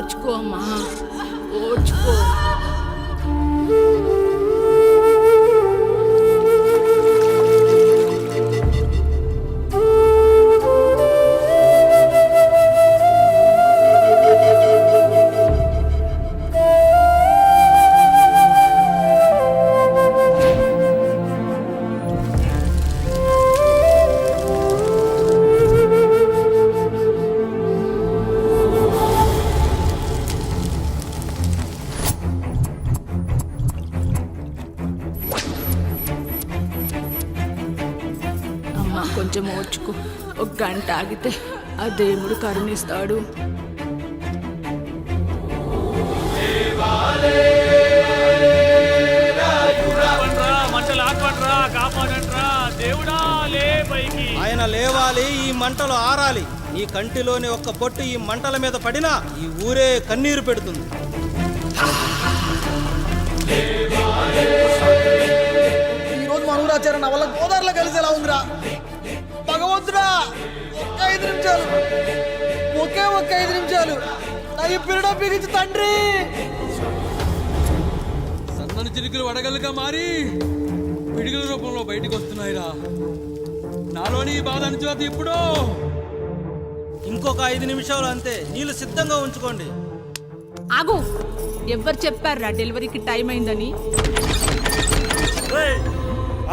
ఓర్చుకో అమ్మా, ఓర్చుకో. కొంచెం ఓర్చుకో, ఒక గంట ఆగితే ఆ దేవుడు కరుణిస్తాడు. ఆయన లేవాలి, ఈ మంటలు ఆరాలి. నీ కంటిలోని ఒక్క పొట్టు ఈ మంటల మీద పడినా ఈ ఊరే కన్నీరు పెడుతుంది. ఈరోజు మన ఊరాచారం నా వల్ల గోదావరిలో కలిసేలా ఉందిరా. భగవంతుడా, ఒక్క 5 నిమిషాలు, ఒక్క 5 నిమిషాలు నా ఈ పిల్లడ బిగించి తండ్రి. సన్నని చిరుకులు వడగలుగా మారి పిడుగుల రూపంలో బయటకు వస్తున్నాయిరా. నాలోని బాధ అనిచేత ఇప్పుడు ఇంకొక 5 నిమిషాలు అంతే. నీళ్ళు సిద్ధంగా ఉంచుకోండి. ఆగు, ఎవరు చెప్పారా డెలివరీకి టైం అయిందని?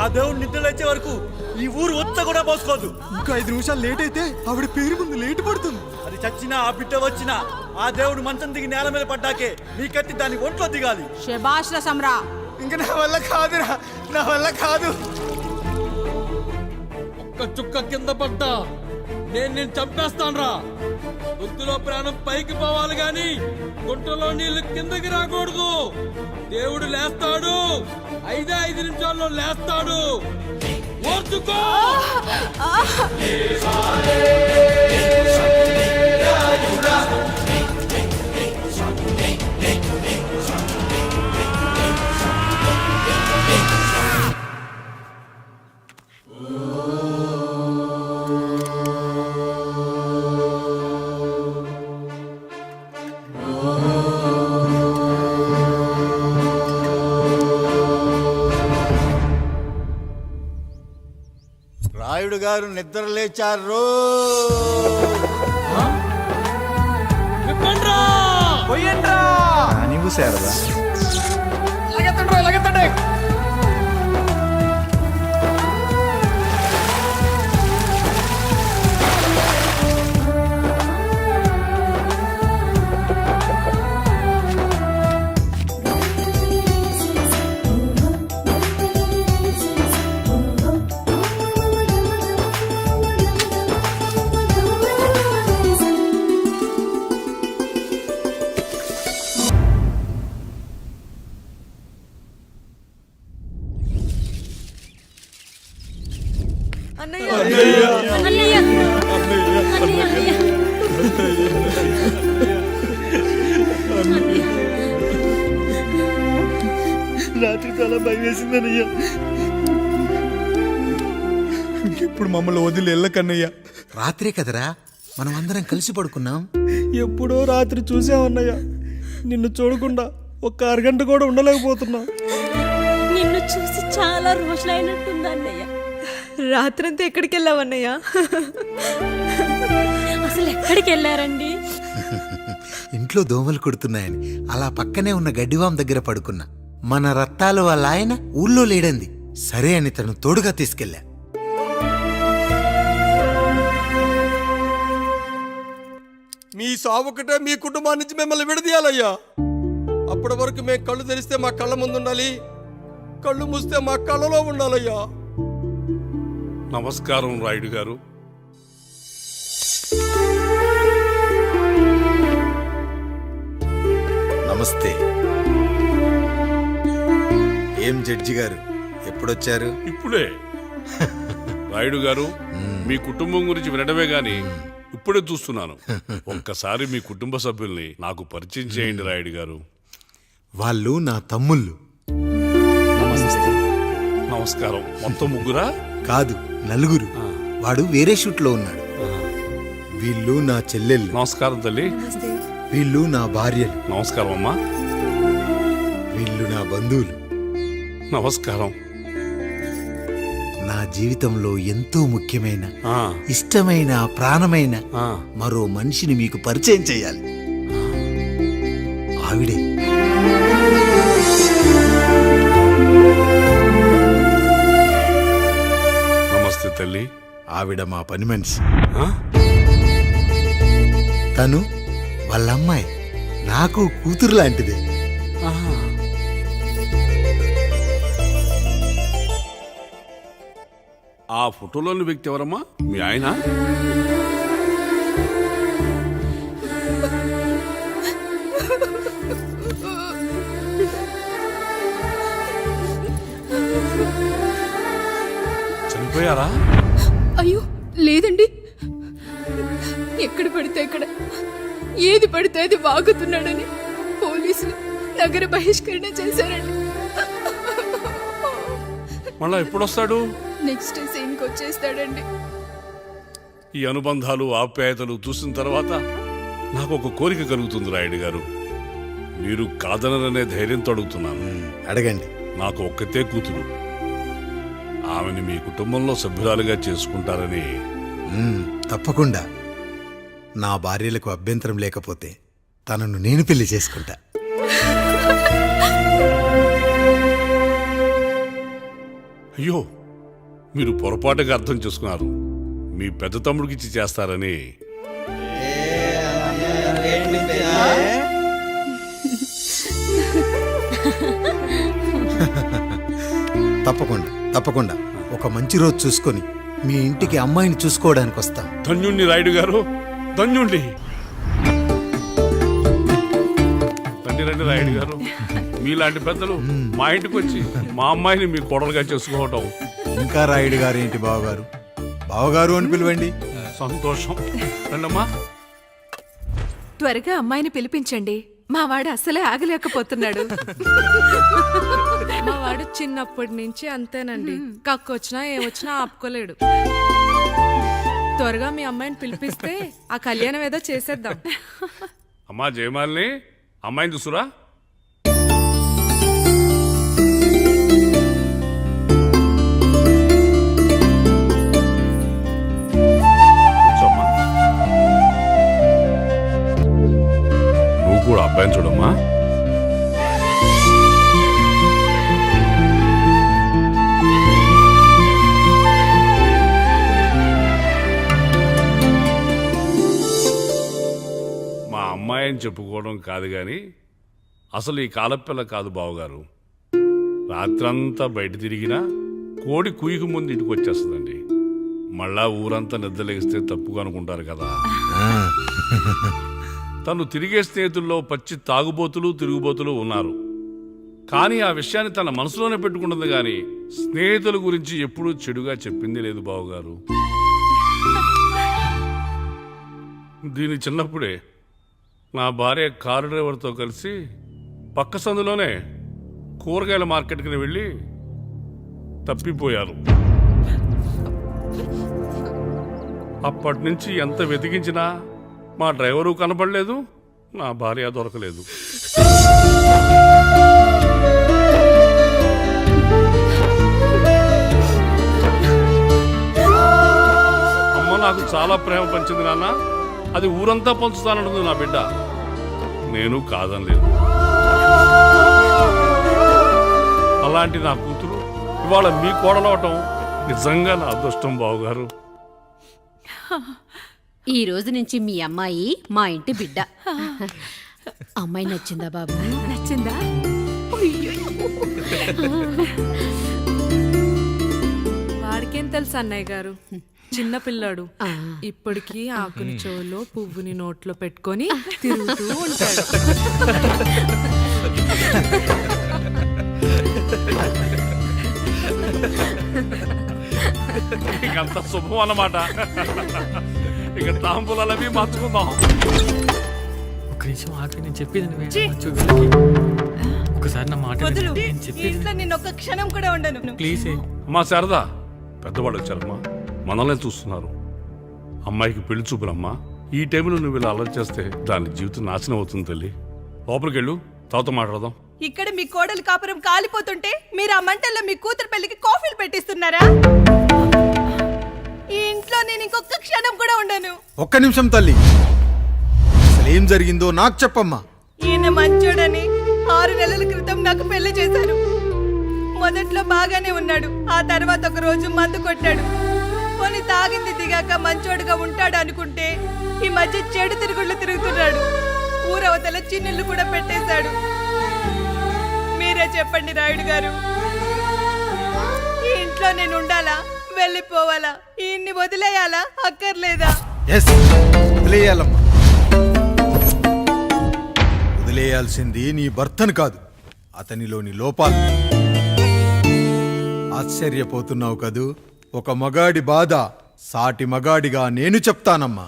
ఆ దేవుడు నిద్ర లేచే వరకు ఈ ఊరు ఒత్త కూడా పోసుకోదు. ఇంకా 5 నిమిషాలు లేట్ అయితే ఆవిడ పేరు ముందు లేట్ పడుతుంది. అది చచ్చినా ఆ బిడ్డ వచ్చినా ఆ దేవుడు మంచం దిగి నేల మీద పడ్డాకే నీ కత్తి దాని ఒంట్లో దిగాలి. శభాష్ రా సమ్రా. ఇంకా నా వల్ల కాదురా, నా వల్ల కాదు. ఒక్క చుక్క కింద పడ్డా నేను చంపేస్తానురా. గొంతులో ప్రాణం పైకి పోవాలి గాని గుంటలో నీళ్లు కిందకి రాకూడదు. దేవుడు లేస్తాడు, 5 నిమిషాల్లో లేస్తాడు. ఓర్చుకో. రాయుడు గారు నిద్ర లేచారు. నీవు సేరదా లగెత్తండి. రాత్రి చాలా భయం వేసిందనయ్యా. ఇప్పుడు మమ్మల్ని వదిలి వెళ్ళకన్నయ్యా. రాత్రే కదరా మనం అందరం కలిసి పడుకున్నాం. ఎప్పుడో రాత్రి చూసామన్నయ్యా. నిన్ను చూడకుండా ఒక్క అరగంట కూడా ఉండలేకపోతున్నా. నిన్ను చూసి చాలా రోజులైనట్టుంది అన్నయ్య. రాత్రంతా ఎక్కడికి వెళ్ళావన్నయ్య? అసలు ఎక్కడికి వెళ్ళారండి? ఇంట్లో దోమలు కుడుతున్నాయని అలా పక్కనే ఉన్న గడ్డివాం దగ్గర పడుకున్నా. మన రత్తాలు వాళ్ళ ఆయన ఊళ్ళో లేడంది. సరే అని తను తోడుగా తీసుకెళ్ళా. మీ సావుకటే మీ కుటుంబం నుంచి మిమ్మల్ని విడదీయాలయ్యా. అప్పటి వరకు మేము కళ్ళు తెరిస్తే మా కళ్ళ ముందు ఉండాలి, కళ్ళు మూస్తే మా కళ్ళలో ఉండాలయ్యా. నమస్కారం రాయుడు గారు. నమస్తే. ఏం జడ్జి గారు ఎప్పుడొచ్చారు? ఇప్పుడే. రాయుడు గారు, మీ కుటుంబం గురించి వినడమే గాని ఇప్పుడే చూస్తున్నాను. ఒక్కసారి మీ కుటుంబ సభ్యుల్ని నాకు పరిచయం చేయండి రాయుడు గారు. వాళ్ళు నా తమ్ముళ్ళు. నమస్కారం. మొత్తం ముగ్గురా? కాదు, నలుగురు. వాడు వేరే షూట్లో ఉన్నాడు. వీళ్ళు నా చెల్లెళ్ళు. నమస్కారం తల్లి. వీళ్ళు నా భార్యలు, నమస్కారం అమ్మా. వీళ్ళు నా బంధువులు. నమస్కారం. నా జీవితంలో ఎంతో ముఖ్యమైన, ఆ, ఇష్టమైన, ప్రాణమైన ఆ. మరో మనిషిని మీకు పరిచయం చేయాలి. ఆవిడే నమస్తే తల్లి. ఆవిడ మా పని మనిషి. ఆ? తను వాళ్ళ అమ్మాయి, నాకు కూతురు లాంటిదే. ఆహా. ఆ ఫోటోలోని వ్యక్తి ఎవరమ్మా? మీ ఆయన? చనిపోయారా? అయ్యో లేదండి, ఎక్కడ పడితే అక్కడ ఏది పడితే అది వాగుతున్నాడని పోలీసులు నగర బహిష్కరణ చేశారండి. మళ్ళా ఎప్పుడొస్తాడు? నెక్స్ట్ సీన్కి వచ్చేస్తాడండి. ఈ అనుబంధాలు, ఆప్యాయతలు చూసిన తర్వాత నాకు ఒక కోరిక కలుగుతుంది రాయుడు గారు. మీరు కాదనరనే ధైర్యంతో అడుగుతున్నాను. అడగండి. నాకు ఒక్కతే కూతురు. ఆమెని మీ కుటుంబంలో సభ్యురాలుగా చేసుకుంటారని. తప్పకుండా. నా భార్యలకు అభ్యంతరం లేకపోతే తనను నేను పెళ్లి చేసుకుంటా. అయ్యో, మీరు పొరపాటుగా అర్థం చేసుకున్నారు. మీ పెద్ద తమ్ముడికి ఇచ్చి చేస్తారని. తప్పకుండా తప్పకుండా ఒక మంచి రోజు చూసుకొని మీ ఇంటికి అమ్మాయిని చూసుకోవడానికి వస్తాం. ధన్యుణ్ణి రాయుడు గారు, ధన్యుణ్ణి. రండి రండి రాయుడు గారు. మీలాంటి పెద్దలు మా ఇంటికి వచ్చి మా అమ్మాయిని మీ కోడలుగా చేసుకోవటం. ఇంకా రాయుడు గారు ఏంటి బావగారు? బావగారు అని పిలవండి. సంతోషం. రండమ్మా. త్వరగా అమ్మాయిని పిలిపించండి. మా వాడు అసలే ఆగలేకపోతున్నాడు. మా వాడు చిన్నప్పటి నుంచి అంతేనండి, కక్కొచ్చినా ఏమొచ్చినా ఆపుకోలేడు. త్వరగా మీ అమ్మాయిని పిలిపిస్తే ఆ కళ్యాణం ఏదో చేసేద్దాం. అమ్మా జయమాలిని, అమ్మాయిని చూసురా. కూర్చోమ్మా. నువ్వు కూడా అబ్బాయిని చూడమ్మా. మా అమ్మాయి అని చెప్పుకోవడం కాదు కానీ అసలు ఈ కాలపిల్ల కాదు బావగారు. రాత్రంతా బయట తిరిగినా కోడి కుయ్యకు ముందు ఇంటికి వచ్చేస్తుందండి. మళ్ళా ఊరంతా నిద్రలేగిస్తే తప్పుగా అనుకుంటారు కదా. తను తిరిగే స్నేహితుల్లో పచ్చి తాగుబోతులు, తిరుగుబోతులు ఉన్నారు. కానీ ఆ విషయాన్ని తన మనసులోనే పెట్టుకుంటుంది కానీ స్నేహితుల గురించి ఎప్పుడూ చెడుగా చెప్పింది లేదు బావగారు. దీని చిన్నప్పుడే నా భార్య కారు డ్రైవర్తో కలిసి పక్క సందులోనే కూరగాయల మార్కెట్కి వెళ్ళి తప్పిపోయారు. అప్పటి నుంచి ఎంత వెతికించినా మా డ్రైవరు కనపడలేదు, నా భార్య దొరకలేదు. అమ్మ నాకు చాలా ప్రేమ పంచింది నాన్న. అది ఊరంతా పంచుతానంటుంది నా బిడ్డ. నేను కాదనలేదు. అలాంటి నా కూతురు ఇవాళ మీ కోడలవటం నిజంగా నా అదృష్టం బావగారు. ఈ రోజు నుంచి మీ అమ్మాయి మా ఇంటి బిడ్డ. అమ్మాయి నచ్చిందా బాబు? నచ్చిందా? వాడికేం తెలుసు అన్నయ్య గారు, చిన్న పిల్లాడు. ఇప్పటికీ ఆకుని చెవులో పువ్వుని నోట్లో పెట్టుకొని తిరుగుతూ ఉంటాడు. ఇంకంత శుభం అన్నమాట. ఇక తాంబూలవి మార్చుకుందాం. ఒక నిమిషం ఆగి, నేను చెప్పేది ఒకసారి నా మాట నేను ఒక్క క్షణం కూడా ఉండను. ప్లీజ్. అమ్మా శారదా, పెద్దవాళ్ళు వచ్చారమ్మా, మనల్ని చూస్తున్నారు. అమ్మాయికి పెళ్లి చూపులమ్మా, ఈ టైంలో నువ్వు ఇలా అలర్ట్ చేస్తే దాని జీవితం నాశనం అవుతుంది తల్లి. లోపలికి వెళ్ళు, తర్వాత మాట్లాడదాం. ఇక్కడ మీ కోడలు కాపురం కాలిపోతుంటే మీరు ఆ మంటల్లో మీ కూతురు పెళ్లికి కాఫీలు పెట్టిస్తున్నారా? ఈ ఇంట్లో నేను ఇంకొక క్షణం కూడా ఉండను. ఒక్క నిమిషం తల్లి, అసలు ఏం జరిగిందో నాకు చెప్పమ్మా. ఈయన మంచోడని 6 నెలల క్రితం నాకు పెళ్లి చేశారు. మొదట్లో బాగానే ఉన్నాడు, ఆ తర్వాత ఒక రోజు మందు కొట్టాడు. కొన్ని తాగింది దిగాక మంచోడుగా ఉంటాడు అనుకుంటే ఈ మధ్య చెడు తిరుగుళ్ళు తిరుగుతున్నాడు. ఊరవతల చిన్నిళ్ళు కూడా పెట్టేశాడు. మీరే చెప్పండి రాయుడు గారు, ఈ ఇంట్లో నేను ఉండాలా, వెళ్ళిపోవాలా, ఈయన్ని వదిలేయాలా, అక్కర్లేదా? ఎస్, వదిలేయాలమ్మా. వదిలేయాల్సింది నీ భర్తను కాదు, అతనిలోని లోపాలు. ఆశ్చర్యపోతున్నావు కదూ? ఒక మగాడి బాధ సాటి మగాడిగా నేను చెప్తానమ్మా.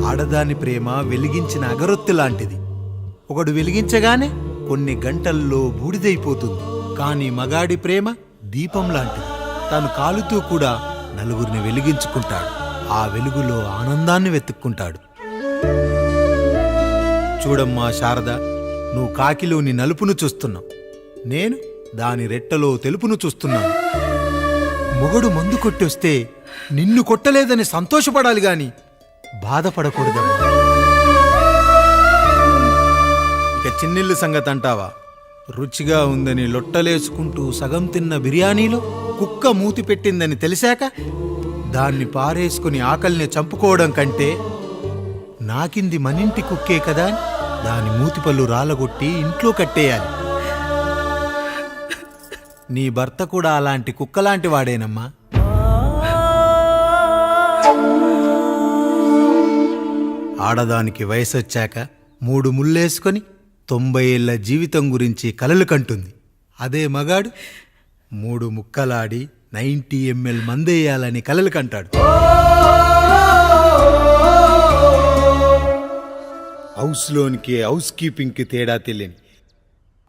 ఆడదాని ప్రేమ వెలిగించిన అగరొత్తి లాంటిది. ఒకడు వెలిగించగానే కొన్ని గంటల్లో బూడిదైపోతుంది. కానీ మగాడి ప్రేమ దీపం లాంటిది. తను కాలుతూ కూడా నలుగురిని వెలిగించుకుంటాడు. ఆ వెలుగులో ఆనందాన్ని వెతుక్కుంటాడు. చూడమ్మా శారద, నువ్వు కాకిలోని నలుపును చూస్తున్నావు, నేను దాని రెట్టలో తెలుపును చూస్తున్నాను. మొగడు మందు కొట్టొస్తే నిన్ను కొట్టలేదని సంతోషపడాలి గాని బాధపడకూడదమ్మా. ఇక చిన్నిల్లు సంగతి అంటావా? రుచిగా ఉందని లొట్టలేసుకుంటూ సగం తిన్న బిర్యానీలో కుక్క మూతి పెట్టిందని తెలిసాక దాన్ని పారేసుకుని ఆకలిని చంపుకోవడం కంటే నాకింది మనింటి కుక్కే కదా దాని మూతిపళ్ళు రాలగొట్టి ఇంట్లో కట్టేయాలి. నీ భర్త కూడా అలాంటి కుక్కలాంటి వాడేనమ్మా. ఆడదానికి వయసొచ్చాక 3 ముళ్ళేసుకొని 90 ఏళ్ల జీవితం గురించి కలలు కంటుంది. అదే మగాడు 3 ముక్కలాడి 90 ml మందేయాలని కలలు కంటాడు. హౌస్లోనికి హౌస్ కీపింగ్కి తేడా తెలియని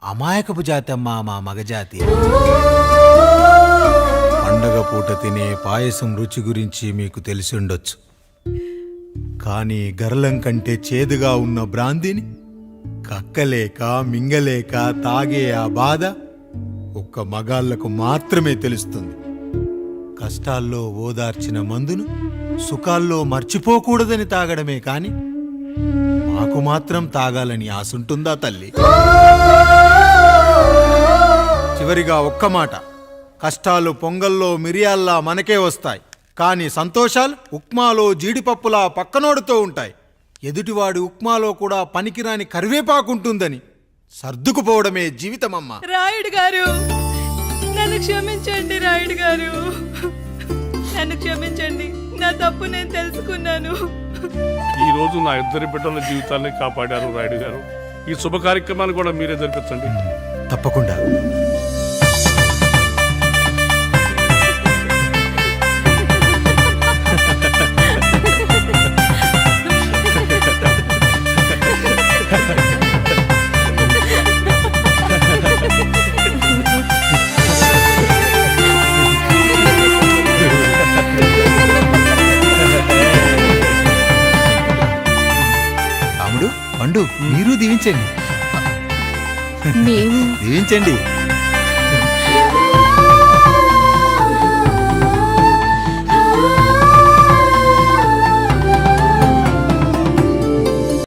అమాయకపు జాతి అమ్మా మా మగజాతి. పండగ పూట తినే పాయసం రుచి గురించి మీకు తెలిసి ఉండొచ్చు. కానీ గరళం కంటే చేదుగా ఉన్న బ్రాందీని కక్కలేక మింగలేక తాగే ఆ బాధ ఒక్క మగాళ్లకు మాత్రమే తెలుస్తుంది. కష్టాల్లో ఓదార్చిన మందును సుఖాల్లో మర్చిపోకూడదని తాగడమే కాని మాకు మాత్రం తాగాలని ఆశుంటుందా తల్లి? చివరిగా ఒక్క మాట, కష్టాలు పొంగల్లో మిరియాల్లా మనకే వస్తాయి, కానీ సంతోషాలు ఉప్మాలో జీడిపప్పులా పక్కనోడుతో ఉంటాయి. ఎదుటివాడి ఉప్మాలో కూడా పనికిరాని కరివేపాకుంటుందని సర్దుకుపోవడమే జీవితమమ్మా. రాయుడు గారు, నన్ను క్షమించండి. రాయుడు గారు, నన్ను క్షమించండి. నా తప్పు నేను తెలుసుకున్నాను. ఈ రోజు నా 2 బిడ్డల జీవితాన్ని కాపాడారు రాయుడు గారు. ఈ శుభ కార్యక్రమాన్ని కూడా మీరే జరిపించండి. తప్పకుండా. రాముడు, పండు, మీరు దీవించండి. మేము దీవించండి.